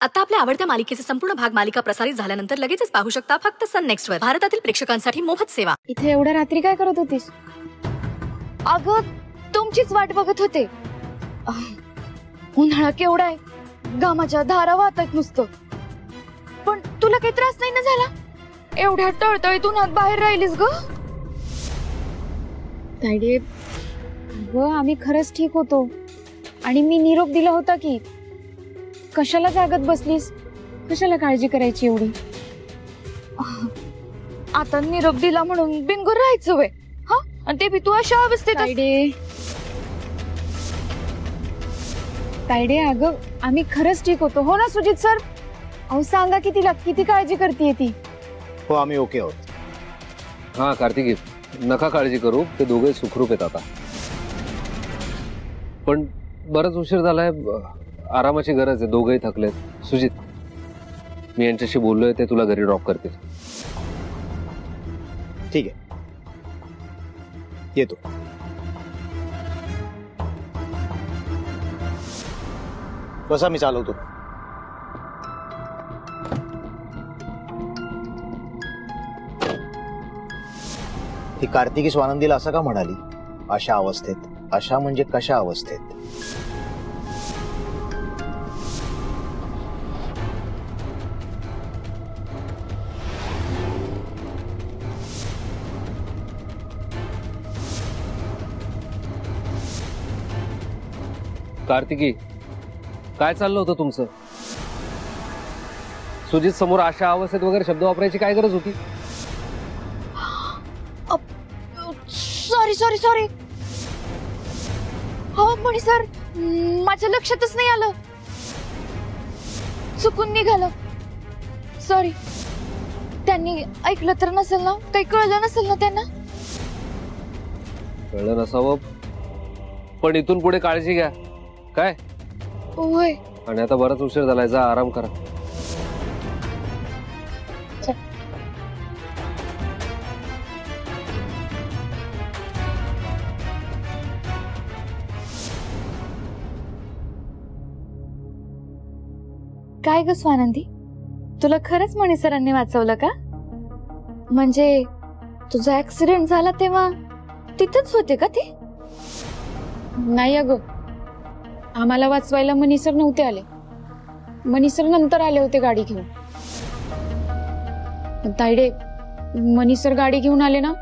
आता आपल्या आवडत्या मालिकेचे संपूर्ण भाग मालिका प्रसारित झाल्यानंतर लगेचच पाहू शकता फक्त सन नेक्स्ट वर. भारतातील प्रेक्षकांसाठी मोफत सेवा. इथे एवढ्या रात्री काय करत होतीस? अगं तुमचीच वाट बघत होते. उन्हाळा केवढा आहे, घामाच्या धारा वाहतात नुसतं. पण तुला काही त्रास नाही ना झाला? एवढ्या टळटळीत उन्हात बाहेर राहिलीस ग? तायडे, अगं आम्ही खरंच ठीक होतो आणि मी निरोप दिला होता की. कशाला जागत बसलीस? कशाला काळजी करायची एवढी? आता निरोप दिला म्हणून बिनगुर राहायचं वय? हा, आणि ते बी तू अशा अवस्थेत. तायडे अगं आम्ही खरंच ठीक होतो हो ना सुजित सर? अहो सांगा की तिला किती काळजी करते ती. हो आम्ही ओके आहोत. हा कार्तिकी, नका काळजी करू, ते दोघे सुखरूप आहेत आता. पण बराच उशीर झालाय, आरामाची गरज आहे, दोघेही थकलेत. सुजित, मी यांच्याशी बोललोय, ते तुला घरी ड्रॉप करतील. ठीक आहे, येतो. बसा, मी चालवतो. ती कार्तिकी स्वानंदीला असं का म्हणाली? अशा अवस्थेत. अशा म्हणजे कशा अवस्थेत? कार्तिकी, काय चाललं होतं तुमचं? सुजित समोर अशा अवस्थेत वगैरे शब्द वापरायची काय गरज होती? Sorry sorry sorry. हो मणी सर, माझ्या लक्षातच नाही आलं, चुकून निघालं. सॉरी. त्यांनी ऐकलं तर नसेल ना? काही कळलं नसेल ना त्यांना? कळलं नसावं, पण इथून पुढे काळजी घ्या. काय? होय. आणि आता बराच उशीर झालाय, जा आराम करा. काय ग स्वानंदी, तुला खरंच मणी सरांनी वाचवलं का? म्हणजे तुझा ऍक्सिडेंट झाला तेव्हा तिथेच होते का ते? नाही अगं, आम्हाला वाचवायला मणी सर नव्हते आले. मणी सर नंतर आले होते गाडी घेऊन. तायडे, मणी सर गाडी घेऊन आले ना,